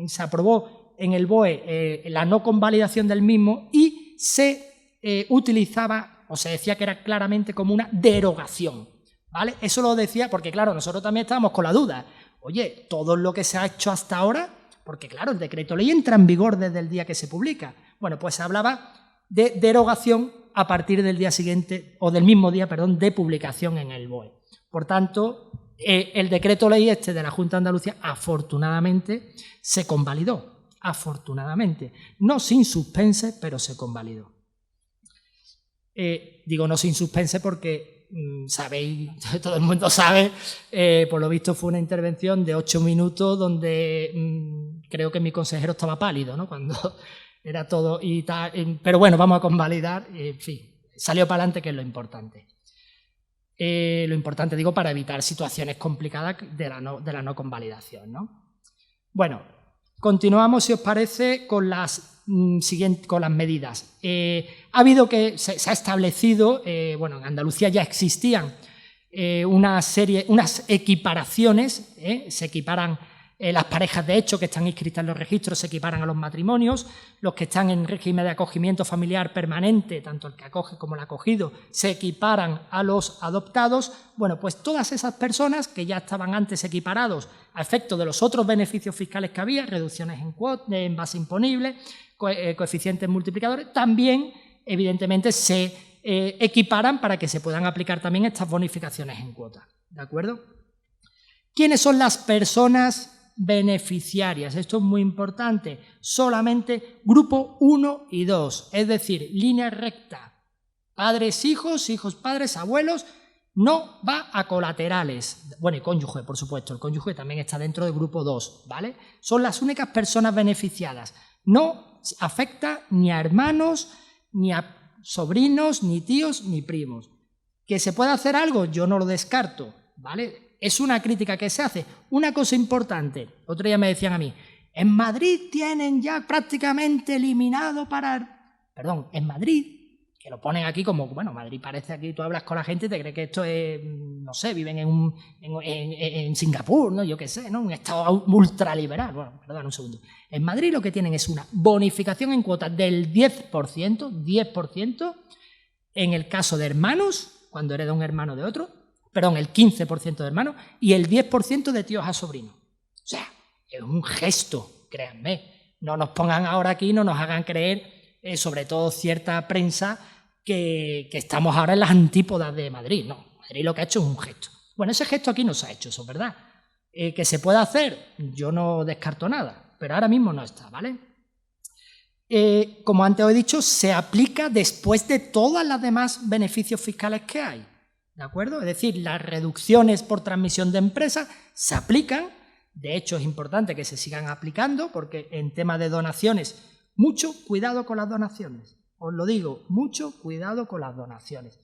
se aprobó en el BOE la no convalidación del mismo y se utilizaba, o se decía que era claramente como una derogación, ¿vale? Eso lo decía porque, claro, nosotros también estábamos con la duda. Oye, todo lo que se ha hecho hasta ahora, porque, claro, el decreto ley entra en vigor desde el día que se publica. Bueno, pues se hablaba de derogación a partir del día siguiente, o del mismo día, perdón, de publicación en el BOE. Por tanto, el decreto ley este de la Junta de Andalucía, afortunadamente, se convalidó. Afortunadamente, no sin suspense, pero se convalidó. Digo no sin suspense porque sabéis, todo el mundo sabe, por lo visto fue una intervención de 8 minutos donde creo que mi consejero estaba pálido, ¿no? Cuando era todo y tal, pero bueno, vamos a convalidar, en fin, salió para adelante, que es lo importante. Lo importante, digo, para evitar situaciones complicadas de la no convalidación, ¿no? Bueno, continuamos, si os parece, con las medidas. Ha habido se ha establecido, bueno, en Andalucía ya existían unas equiparaciones, se equiparan las parejas de hecho que están inscritas en los registros, se equiparan a los matrimonios, los que están en régimen de acogimiento familiar permanente, tanto el que acoge como el acogido, se equiparan a los adoptados. Bueno, pues todas esas personas que ya estaban antes equiparados a efecto de los otros beneficios fiscales que había, reducciones en base imponible, coeficientes multiplicadores, también evidentemente se equiparan para que se puedan aplicar también estas bonificaciones en cuota. ¿De acuerdo? ¿Quiénes son las personas beneficiarias? Esto es muy importante. Solamente grupo 1 y 2, es decir, línea recta. Padres, hijos, hijos, padres, abuelos, no va a colaterales. Bueno, y cónyuge, por supuesto. El cónyuge también está dentro del grupo 2, ¿vale? Son las únicas personas beneficiadas. No afecta ni a hermanos, ni a sobrinos, ni tíos, ni primos. ¿Que se puede hacer algo? Yo no lo descarto, ¿vale? Es una crítica que se hace. Una cosa importante, otro día me decían a mí, en Madrid tienen ya prácticamente eliminado en Madrid, que lo ponen aquí como, bueno, Madrid parece aquí, tú hablas con la gente y te crees que esto es, no sé, viven en Singapur, ¿no? Yo qué sé, ¿no? Un estado ultraliberal. Bueno, perdón, un segundo. En Madrid lo que tienen es una bonificación en cuotas del 10%, en el caso de hermanos, cuando hereda un hermano de otro, perdón, el 15% de hermanos, y el 10% de tíos a sobrinos. O sea, es un gesto, créanme. No nos pongan ahora aquí, no nos hagan creer, sobre todo cierta prensa, que estamos ahora en las antípodas de Madrid. No, Madrid lo que ha hecho es un gesto. Bueno, ese gesto aquí no se ha hecho, eso es verdad. ¿Que se puede hacer? Yo no descarto nada, pero ahora mismo no está, ¿vale? Como antes os he dicho, se aplica después de todas las demás beneficios fiscales que hay, ¿de acuerdo? Es decir, las reducciones por transmisión de empresas se aplican. De hecho, es importante que se sigan aplicando porque en tema de donaciones, mucho cuidado con las donaciones. Os lo digo, mucho cuidado con las donaciones.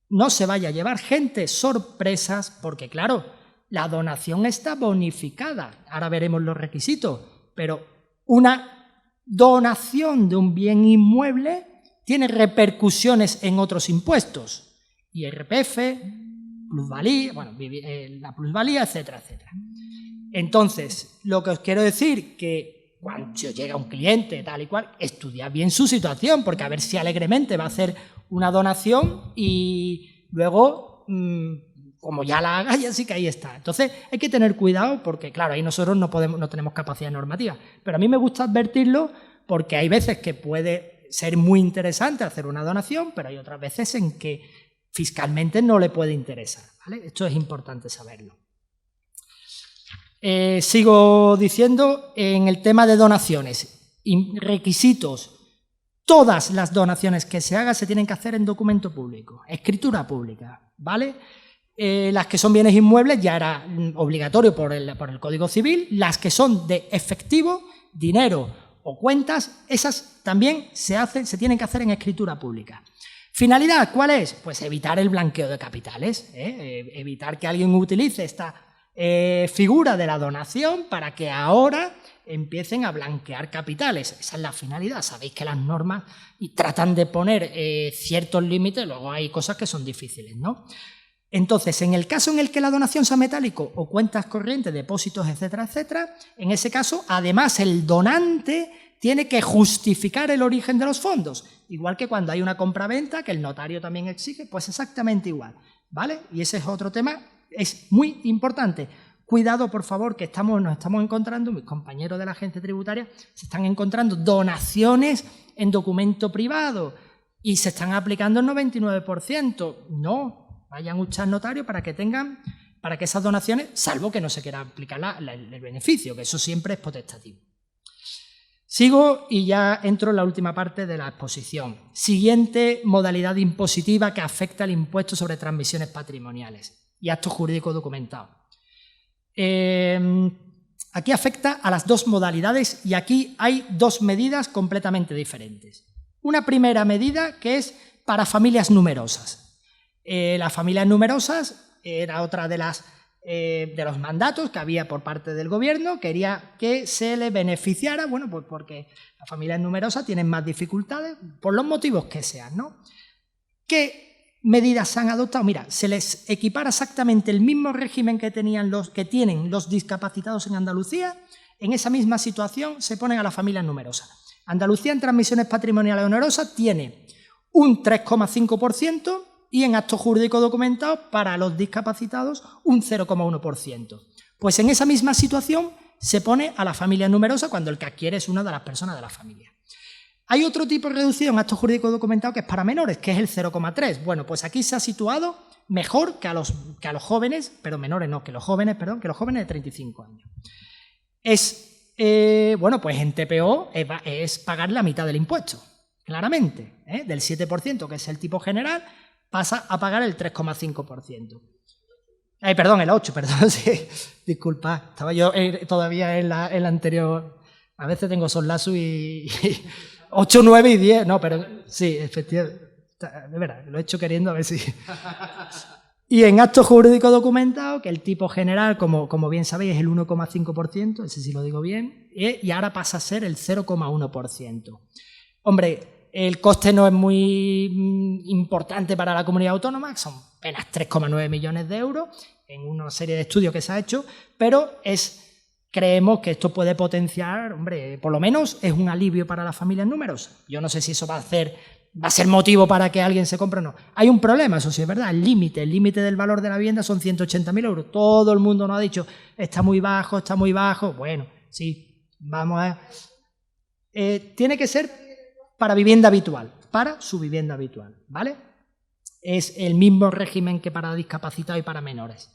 No se vaya a llevar gente sorpresas porque, claro, la donación está bonificada. Ahora veremos los requisitos, pero una donación de un bien inmueble tiene repercusiones en otros impuestos. IRPF, plusvalía, bueno, la plusvalía, etcétera, etcétera. Entonces, lo que os quiero decir que cuando llega un cliente tal y cual, estudiad bien su situación, porque a ver si alegremente va a hacer una donación y luego, como ya la haga, ya sí que ahí está. Entonces, hay que tener cuidado porque, claro, ahí nosotros no tenemos capacidad normativa. Pero a mí me gusta advertirlo porque hay veces que puede ser muy interesante hacer una donación, pero hay otras veces en que fiscalmente no le puede interesar, ¿vale? Esto es importante saberlo. Sigo diciendo, en el tema de donaciones, requisitos, todas las donaciones que se hagan se tienen que hacer en documento público, escritura pública, ¿vale? Las que son bienes inmuebles ya era obligatorio por el Código Civil, las que son de efectivo, dinero o cuentas, esas también se tienen que hacer en escritura pública. ¿Finalidad cuál es? Pues evitar el blanqueo de capitales, evitar que alguien utilice esta figura de la donación para que ahora empiecen a blanquear capitales. Esa es la finalidad. Sabéis que las normas tratan de poner ciertos límites, luego hay cosas que son difíciles, ¿no? Entonces, en el caso en el que la donación sea metálico o cuentas corrientes, depósitos, etcétera, etcétera, en ese caso, además, el donante tiene que justificar el origen de los fondos, igual que cuando hay una compraventa, que el notario también exige, pues exactamente igual, ¿vale? Y ese es otro tema. Es muy importante. Cuidado, por favor, que nos estamos encontrando, mis compañeros de la agencia tributaria se están encontrando donaciones en documento privado y se están aplicando el 99%. No, vayan ustedes al notario para que esas donaciones, salvo que no se quiera aplicar el beneficio, que eso siempre es potestativo. Sigo y ya entro en la última parte de la exposición. Siguiente modalidad impositiva que afecta al impuesto sobre transmisiones patrimoniales y actos jurídicos documentados. Aquí afecta a las dos modalidades y aquí hay dos medidas completamente diferentes. Una primera medida que es para familias numerosas. Las familias numerosas era otra de los mandatos que había por parte del gobierno, quería que se le beneficiara, bueno, pues porque las familias numerosas tienen más dificultades, por los motivos que sean, ¿no? ¿Qué medidas se han adoptado? Mira, se les equipara exactamente el mismo régimen que tienen los discapacitados en Andalucía. En esa misma situación se ponen a las familias numerosas. Andalucía en transmisiones patrimoniales onerosas tiene un 3,5% y en actos jurídicos documentados para los discapacitados un 0,1%. Pues en esa misma situación se pone a la familia numerosa cuando el que adquiere es una de las personas de la familia. Hay otro tipo de reducido en actos jurídicos documentados que es para menores, que es el 0,3. Bueno, pues aquí se ha situado mejor que a los jóvenes, pero menores no, que los jóvenes de 35 años. Bueno, pues en TPO es pagar la mitad del impuesto, claramente, del 7%, que es el tipo general, pasa a pagar el 3,5%. Perdón, el 8%, perdón, sí, disculpad, estaba yo todavía en la anterior, a veces tengo soslazo y 8, 9 y 10, no, pero sí, efectivamente, de verdad, lo he hecho queriendo a ver si... Y en actos jurídicos documentados, que el tipo general, como bien sabéis, es el 1,5%, ese sí lo digo bien, y ahora pasa a ser el 0,1%. Hombre, el coste no es muy importante para la comunidad autónoma, son apenas 3,9 millones de euros en una serie de estudios que se ha hecho, pero creemos que esto puede potenciar, hombre, por lo menos es un alivio para las familias numerosas. Yo no sé si eso va a ser motivo para que alguien se compre o no. Hay un problema, eso sí es verdad, el límite del valor de la vivienda son 180.000 euros. Todo el mundo nos ha dicho, está muy bajo. Bueno, sí, vamos a... tiene que ser para vivienda habitual, para su vivienda habitual, ¿vale? Es el mismo régimen que para discapacitados y para menores.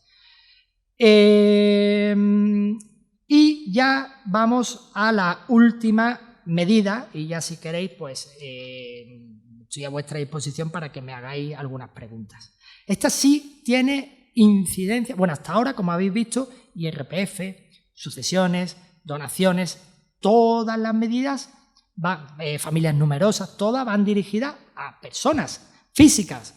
Y ya vamos a la última medida, y ya si queréis, pues estoy a vuestra disposición para que me hagáis algunas preguntas. Esta sí tiene incidencia, bueno, hasta ahora, como habéis visto, IRPF, sucesiones, donaciones, todas las medidas, familias numerosas, todas van dirigidas a personas físicas.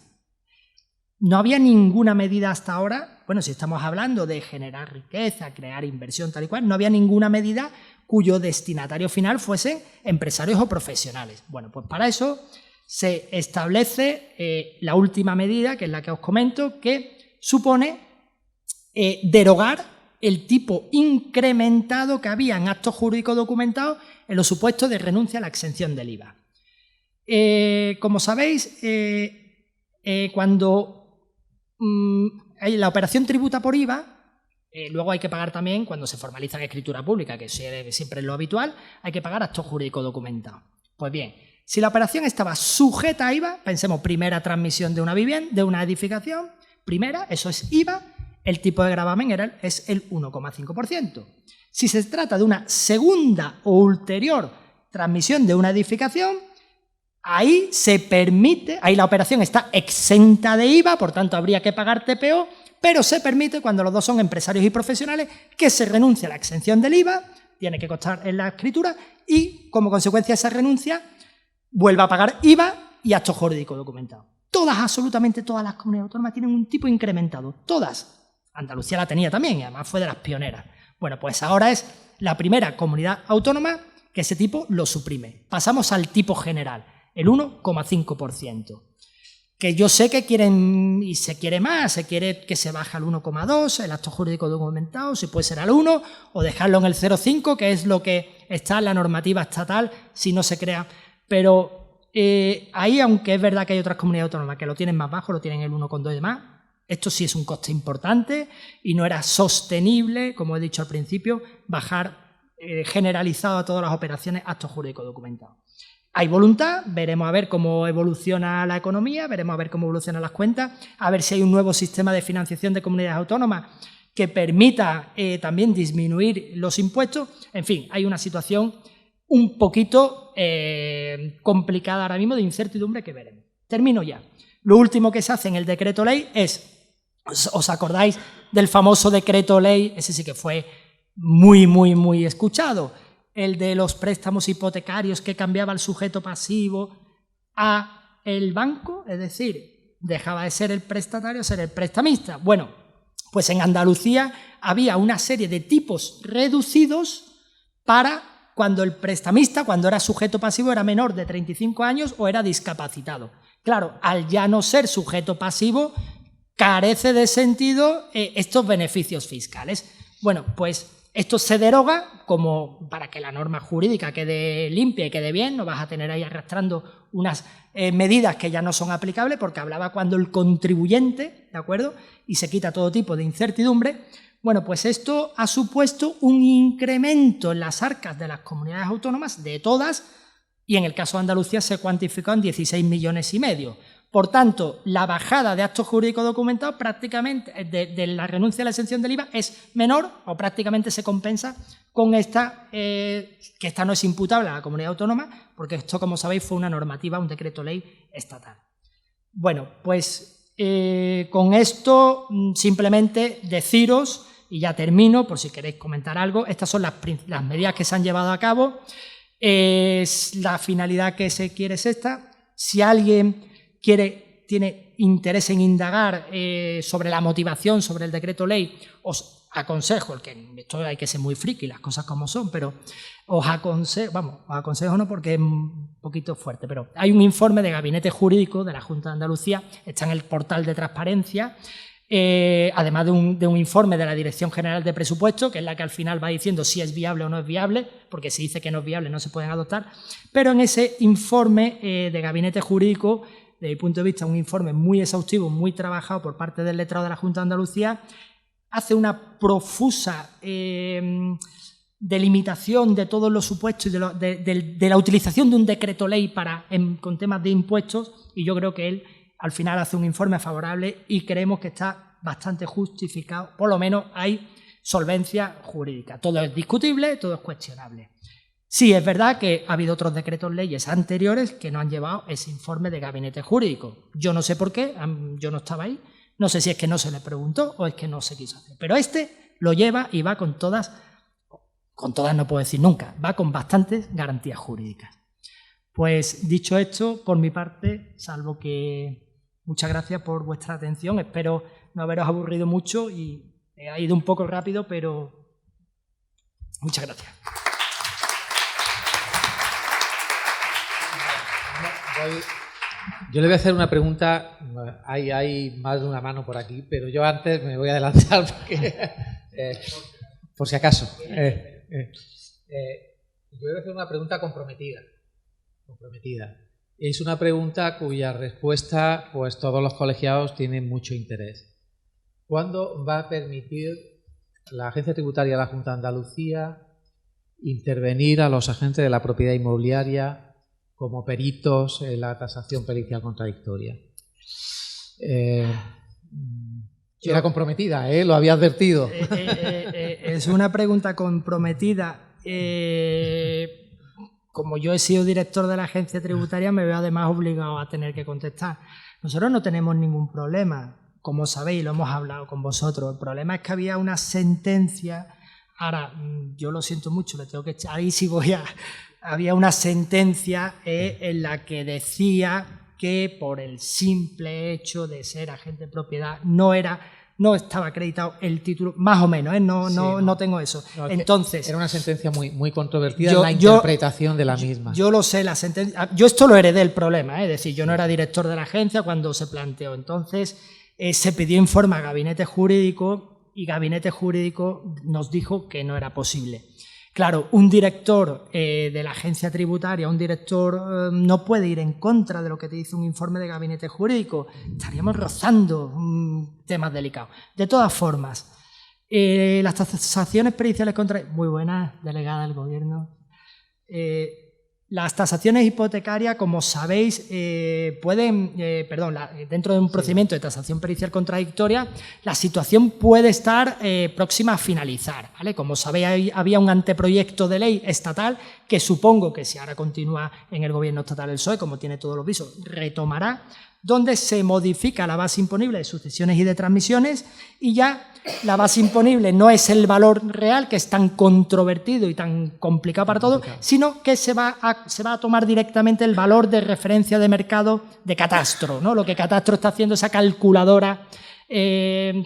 No había ninguna medida hasta ahora, bueno, si estamos hablando de generar riqueza, crear inversión tal y cual, no había ninguna medida cuyo destinatario final fuesen empresarios o profesionales. Bueno, pues para eso se establece la última medida, que es la que os comento, que supone derogar el tipo incrementado que había en actos jurídicos documentados en los supuestos de renuncia a la exención del IVA. Como sabéis, cuando la operación tributa por IVA, luego hay que pagar también, cuando se formaliza en escritura pública, que siempre es lo habitual, hay que pagar actos jurídicos documentados. Pues bien, si la operación estaba sujeta a IVA, pensemos primera transmisión de una vivienda, de una edificación, primera, eso es IVA, el tipo de gravamen es el 1,5%. Si se trata de una segunda o ulterior transmisión de una edificación, ahí se permite, ahí la operación está exenta de IVA, por tanto habría que pagar TPO, pero se permite, cuando los dos son empresarios y profesionales, que se renuncie a la exención del IVA, tiene que constar en la escritura, y como consecuencia de esa renuncia, vuelva a pagar IVA y actos jurídicos documentados. Todas, absolutamente todas las comunidades autónomas tienen un tipo incrementado, todas. Andalucía la tenía también y además fue de las pioneras. Bueno, pues ahora es la primera comunidad autónoma que ese tipo lo suprime. Pasamos al tipo general, el 1,5%. Que yo sé que quieren, y se quiere más, se quiere que se baje al 1,2, el acto jurídico documentado, si puede ser al 1, o dejarlo en el 0,5, que es lo que está en la normativa estatal, si no se crea. Pero ahí, aunque es verdad que hay otras comunidades autónomas que lo tienen más bajo, lo tienen el 1,2 y demás, esto sí es un coste importante y no era sostenible, como he dicho al principio, bajar generalizado a todas las operaciones actos jurídicos documentados. Hay voluntad, veremos a ver cómo evoluciona la economía, veremos a ver cómo evolucionan las cuentas, a ver si hay un nuevo sistema de financiación de comunidades autónomas que permita también disminuir los impuestos. En fin, hay una situación un poquito complicada ahora mismo de incertidumbre que veremos. Termino ya. Lo último que se hace en el decreto ley es, ¿os acordáis del famoso decreto ley? Ese sí que fue muy escuchado. El de los préstamos hipotecarios que cambiaba el sujeto pasivo a el banco, es decir, dejaba de ser el prestatario a ser el prestamista. Bueno, pues en Andalucía había una serie de tipos reducidos para cuando el prestamista, cuando era sujeto pasivo, era menor de 35 años o era discapacitado. Claro, al ya no ser sujeto pasivo, carece de sentido estos beneficios fiscales. Bueno, pues esto se deroga como para que la norma jurídica quede limpia y quede bien, no vas a tener ahí arrastrando unas medidas que ya no son aplicables, porque hablaba cuando el contribuyente, ¿de acuerdo? Y se quita todo tipo de incertidumbre. Bueno, pues esto ha supuesto un incremento en las arcas de las comunidades autónomas, de todas, y en el caso de Andalucía se cuantificó en 16,5 millones. Por tanto, la bajada de actos jurídicos documentados prácticamente de la renuncia a la exención del IVA es menor o prácticamente se compensa con esta, que esta no es imputable a la comunidad autónoma, porque esto, como sabéis, fue una normativa, un decreto ley estatal. Bueno, pues con esto simplemente deciros, y ya termino, por si queréis comentar algo, estas son las medidas que se han llevado a cabo. La finalidad que se quiere es esta. Si alguien tiene interés en indagar sobre la motivación, sobre el decreto ley, os aconsejo, esto hay que ser muy friki, las cosas como son, pero os aconsejo no porque es un poquito fuerte, pero hay un informe de Gabinete Jurídico de la Junta de Andalucía, está en el portal de transparencia, además de un informe de la Dirección General de Presupuestos, que es la que al final va diciendo si es viable o no es viable, porque si dice que no es viable no se pueden adoptar, pero en ese informe de Gabinete Jurídico, desde mi punto de vista, un informe muy exhaustivo, muy trabajado por parte del letrado de la Junta de Andalucía, hace una profusa delimitación de todos los supuestos y de la utilización de un decreto ley con temas de impuestos, y yo creo que él al final hace un informe favorable y creemos que está bastante justificado, por lo menos hay solvencia jurídica. Todo es discutible, todo es cuestionable. Sí, es verdad que ha habido otros decretos leyes anteriores que no han llevado ese informe de Gabinete Jurídico. Yo no sé por qué, yo no estaba ahí, no sé si es que no se le preguntó o es que no se quiso hacer, pero este lo lleva y va con todas no puedo decir nunca, va con bastantes garantías jurídicas. Pues dicho esto, por mi parte, salvo que muchas gracias por vuestra atención, espero no haberos aburrido mucho y ha ido un poco rápido, pero muchas gracias. Yo le voy a hacer una pregunta, hay más de una mano por aquí, pero yo antes me voy a adelantar porque, por si acaso. Yo le voy a hacer una pregunta comprometida. Es una pregunta cuya respuesta, pues todos los colegiados tienen mucho interés. ¿Cuándo va a permitir la Agencia Tributaria de la Junta de Andalucía intervenir a los agentes de la propiedad inmobiliaria como peritos en la tasación pericial contradictoria? Era comprometida, lo había advertido. Es una pregunta comprometida. Como yo he sido director de la agencia tributaria, me veo además obligado a tener que contestar. Nosotros no tenemos ningún problema, como sabéis, lo hemos hablado con vosotros. El problema es que había una sentencia, ahora yo lo siento mucho, le tengo que echar, ahí sí voy a... Había una sentencia en la que decía que por el simple hecho de ser agente de propiedad no estaba acreditado el título, más o menos, no tengo eso. No, entonces, era una sentencia muy controvertida en la interpretación de la misma. Yo lo sé, la sentencia. Yo esto lo heredé el problema, es decir, yo no era director de la agencia cuando se planteó. Entonces, se pidió informe a Gabinete Jurídico y Gabinete Jurídico nos dijo que no era posible. Claro, un director de la agencia tributaria, un director no puede ir en contra de lo que te dice un informe de Gabinete Jurídico. Estaríamos rozando temas delicados. De todas formas, las tasaciones periciales muy buenas, delegada del Gobierno. Las tasaciones hipotecarias, como sabéis, dentro de un procedimiento de tasación pericial contradictoria, la situación puede estar próxima a finalizar, ¿vale? Como sabéis, había un anteproyecto de ley estatal que supongo que si ahora continúa en el Gobierno estatal el PSOE, como tiene todos los visos, retomará, donde se modifica la base imponible de sucesiones y de transmisiones y ya la base imponible no es el valor real, que es tan controvertido y tan complicado para todos, sino que se va a tomar directamente el valor de referencia de mercado de Catastro, ¿no? Lo que Catastro está haciendo, esa calculadora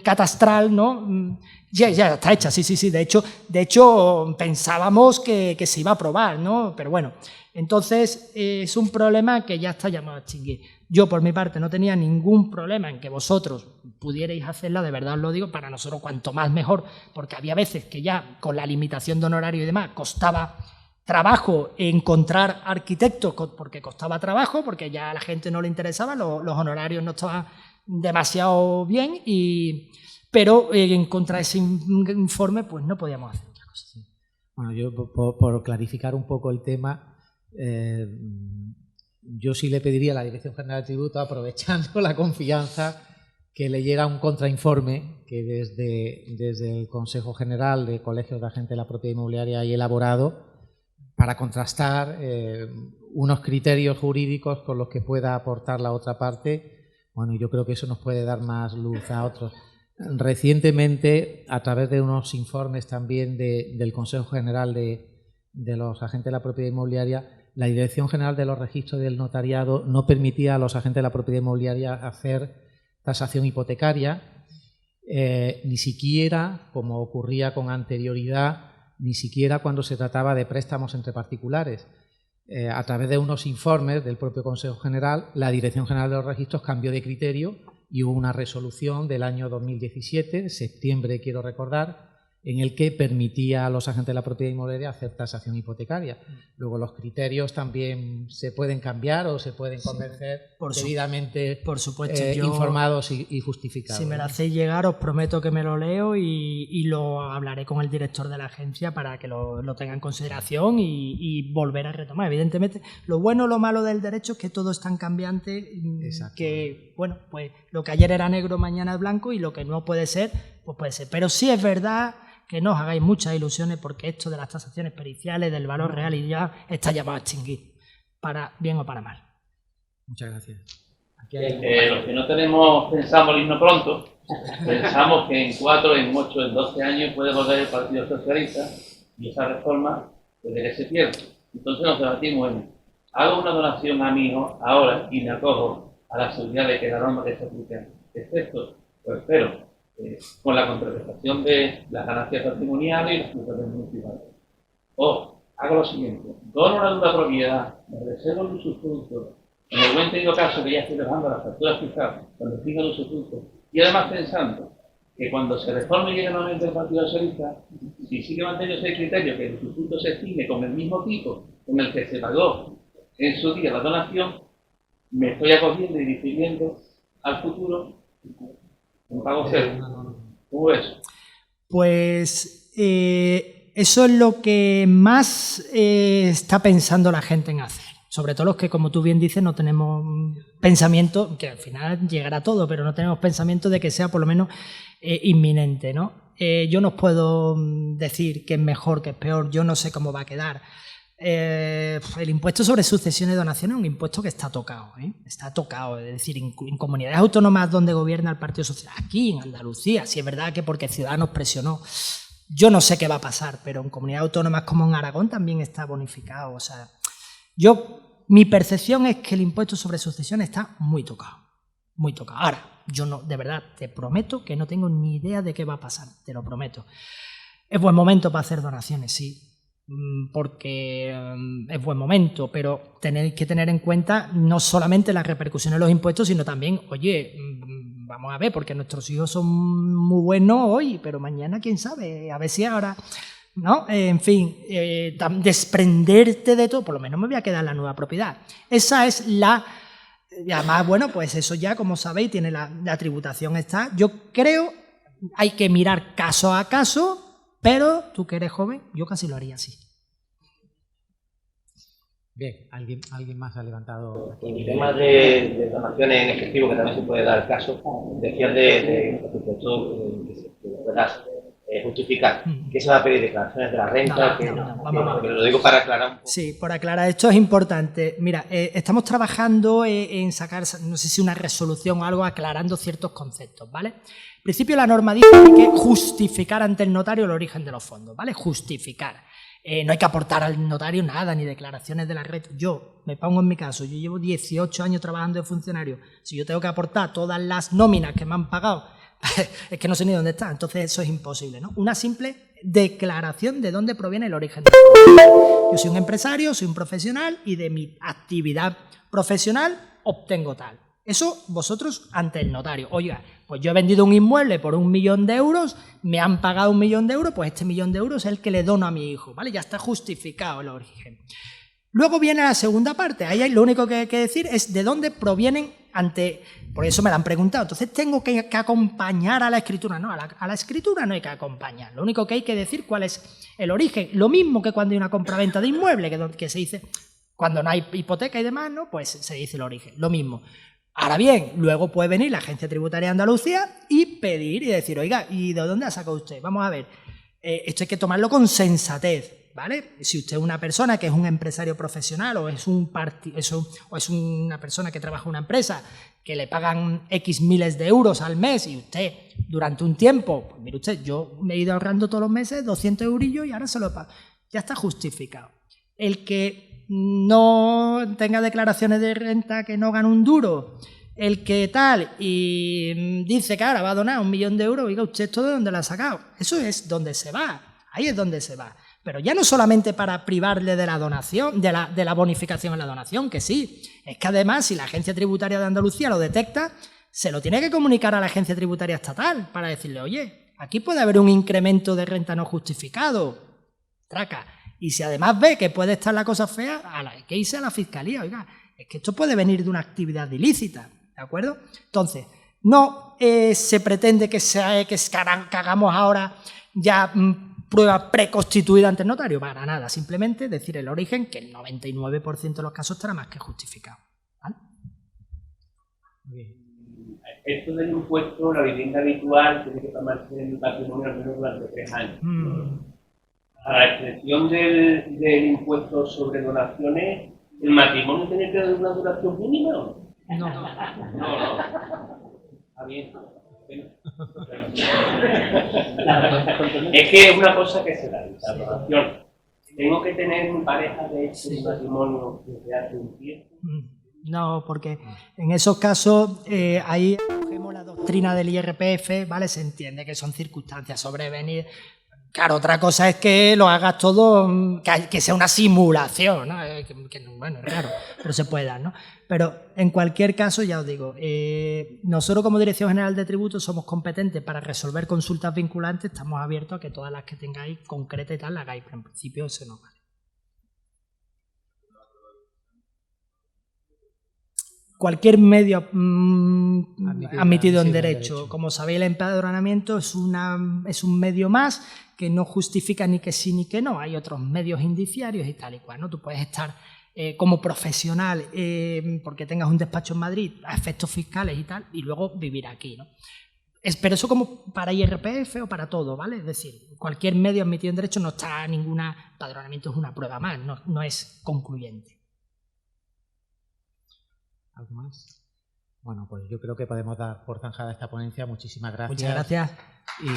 catastral, ¿no? Ya está hecha, sí. De hecho pensábamos que se iba a aprobar, ¿no? Pero bueno, entonces es un problema que ya está llamado a extinguir. Yo, por mi parte, no tenía ningún problema en que vosotros pudierais hacerla, de verdad os lo digo, para nosotros cuanto más mejor, porque había veces que ya con la limitación de honorario y demás costaba trabajo encontrar arquitectos, porque costaba trabajo, porque ya a la gente no le interesaba, los honorarios no estaban demasiado bien, pero en contra de ese informe pues no podíamos hacer otra cosa. Sí. Bueno, yo por clarificar un poco el tema, yo sí le pediría a la Dirección General de Tributo, aprovechando la confianza, que leyera un contrainforme que desde el Consejo General de Colegios de Agentes de la Propiedad Inmobiliaria hay elaborado para contrastar unos criterios jurídicos con los que pueda aportar la otra parte. Bueno, yo creo que eso nos puede dar más luz a otros. Recientemente, a través de unos informes también del Consejo General de los Agentes de la Propiedad Inmobiliaria, la Dirección General de los Registros del Notariado no permitía a los agentes de la propiedad inmobiliaria hacer tasación hipotecaria, ni siquiera, como ocurría con anterioridad, ni siquiera cuando se trataba de préstamos entre particulares. A través de unos informes del propio Consejo General, la Dirección General de los Registros cambió de criterio y hubo una resolución del año 2017, de septiembre quiero recordar, en el que permitía a los agentes de la propiedad inmobiliaria hacer tasación hipotecaria. Luego los criterios también se pueden cambiar o se pueden convencer debidamente informados y justificados. Si me lo hacéis llegar, os prometo que me lo leo y lo hablaré con el director de la agencia para que lo tenga en consideración y volver a retomar. Evidentemente, lo bueno o lo malo del derecho es que todo es tan cambiante que, bueno, pues lo que ayer era negro, mañana es blanco y lo que no puede ser, pues puede ser. Pero sí es verdad que no os hagáis muchas ilusiones porque esto de las tasaciones periciales, del valor real y ya está llamado a extinguir, para bien o para mal. Muchas gracias. Los que no pensamos irnos pronto, pensamos que en 4, en 8, en 12 años puede volver el Partido Socialista y esa reforma puede que se pierda. Entonces nos debatimos en, hago una donación a mi hijo ahora y me acojo a la seguridad de que la norma que se aplica, excepto, pues espero, con la contraprestación de las ganancias patrimoniales y las funciones municipales. O hago lo siguiente, dono una dura propiedad, me reservo el usufructo, en el buen tenido caso que ya estoy dejando las facturas fiscales, cuando fijo el usufructo, y además pensando que cuando se reforme y llegue nuevamente el Partido Socialista, si sigue manteniendo ese criterio que el usufructo se extingue con el mismo tipo con el que se pagó en su día la donación, me estoy acogiendo y difiriendo al futuro un pago cero. ¿Cómo es? Pues eso es lo que más está pensando la gente en hacer. Sobre todo los que, como tú bien dices, no tenemos pensamiento, que al final llegará todo, pero no tenemos pensamiento de que sea por lo menos inminente, ¿no? Yo no os puedo decir que es mejor, que es peor, yo no sé cómo va a quedar. El impuesto sobre sucesiones y donaciones es un impuesto que está tocado, está tocado, es decir, en comunidades autónomas donde gobierna el Partido Socialista, aquí en Andalucía, si es verdad que porque Ciudadanos presionó, yo no sé qué va a pasar, pero en comunidades autónomas como en Aragón también está bonificado, o sea, mi percepción es que el impuesto sobre sucesiones está muy tocado, muy tocado. Ahora, yo no, de verdad, te prometo que no tengo ni idea de qué va a pasar, te lo prometo. Es buen momento para hacer donaciones, sí, porque es buen momento, pero tenéis que tener en cuenta no solamente las repercusiones de los impuestos, sino también, oye, vamos a ver, porque nuestros hijos son muy buenos hoy, pero mañana quién sabe, a ver si ahora, ¿no? En fin, desprenderte de todo, por lo menos me voy a quedar la nueva propiedad. Esa es la... Y además, bueno, pues eso ya, como sabéis, tiene la tributación está. Yo creo, hay que mirar caso a caso, pero tú que eres joven, yo casi lo haría así. Bien, ¿alguien más ha levantado? En el tema de donaciones en efectivo, que también se puede dar el caso, decías de que puedas justificar. ¿Qué se va a pedir? ¿Declaraciones de la renta? Vamos. Lo digo para aclarar un poco. Sí, por aclarar, esto es importante. Mira, estamos trabajando en sacar, no sé si una resolución o algo, aclarando ciertos conceptos, ¿vale? En principio la norma dice que hay que justificar ante el notario el origen de los fondos, ¿vale? Justificar. No hay que aportar al notario nada, ni declaraciones de la red. Yo, me pongo en mi caso, yo llevo 18 años trabajando de funcionario. Si yo tengo que aportar todas las nóminas que me han pagado, es que no sé ni dónde está, entonces eso es imposible, ¿no? Una simple declaración de dónde proviene el origen del fondo. Yo soy un empresario, soy un profesional y de mi actividad profesional obtengo tal. Eso vosotros ante el notario. Oiga, pues yo he vendido un inmueble por 1 millón de euros, me han pagado 1 millón de euros, pues este 1 millón de euros es el que le dono a mi hijo, ¿vale? Ya está justificado el origen. Luego viene la segunda parte, ahí lo único que hay que decir es de dónde provienen por eso me lo han preguntado, entonces tengo que acompañar a la escritura, no, a la escritura no hay que acompañar, lo único que hay que decir cuál es el origen, lo mismo que cuando hay una compraventa de inmueble, que se dice, cuando no hay hipoteca y demás, ¿no? Pues se dice el origen, lo mismo. Ahora bien, luego puede venir la Agencia Tributaria de Andalucía y pedir y decir, oiga, ¿y de dónde ha sacado usted? Vamos a ver, esto hay que tomarlo con sensatez, ¿vale? Si usted es una persona que es un empresario profesional o es una persona que trabaja en una empresa que le pagan X miles de euros al mes y usted durante un tiempo, pues mire usted, yo me he ido ahorrando todos los meses 200 eurillos y ahora se lo pago. Ya está justificado. El que no tenga declaraciones de renta, que no gane un duro, el que tal y dice que ahora va a donar 1 millón de euros, oiga, ¿usted esto de dónde lo ha sacado? Eso es donde se va, ahí es donde se va. Pero ya no solamente para privarle de la donación, de la bonificación en la donación, que sí, es que además si la Agencia Tributaria de Andalucía lo detecta, se lo tiene que comunicar a la Agencia Tributaria Estatal para decirle, oye, aquí puede haber un incremento de renta no justificado, traca. Y si además ve que puede estar la cosa fea, hay que irse a la Fiscalía, oiga, es que esto puede venir de una actividad ilícita, ¿de acuerdo? Entonces, no se pretende que hagamos ahora ya prueba preconstituida ante el notario, para nada, simplemente decir el origen, que el 99% de los casos estará más que justificado. ¿Vale? Esto del impuesto, la vivienda habitual tiene que tomarse en el patrimonio al menos durante 3 años. A la excepción del impuesto sobre donaciones, ¿el matrimonio tiene que dar una duración mínima o no? No. Está bien. Es que es una cosa que se da, la donación. Tengo que tener mi pareja de este matrimonio desde hace un tiempo. No, porque en esos casos ahí cogemos la doctrina del IRPF, ¿vale? Se entiende que son circunstancias sobrevenidas. Claro, otra cosa es que lo hagas todo, que sea una simulación, ¿no? Bueno, es raro, pero se puede dar, ¿no? Pero en cualquier caso, ya os digo, nosotros como Dirección General de Tributos somos competentes para resolver consultas vinculantes, estamos abiertos a que todas las que tengáis concretas y tal, las hagáis, pero en principio se nos vale. Cualquier medio admitido en derecho. Como sabéis, el empadronamiento es un medio más que no justifica ni que sí ni que no. Hay otros medios indiciarios y tal y cual, ¿no? Tú puedes estar como profesional porque tengas un despacho en Madrid a efectos fiscales y tal, y luego vivir aquí, ¿no? Pero eso como para IRPF o para todo, ¿vale? Es decir, cualquier medio admitido en derecho no está ninguna... Empadronamiento es una prueba más, no es concluyente. ¿Algo más? Bueno, pues yo creo que podemos dar por zanjada esta ponencia. Muchísimas gracias. Muchas gracias. Y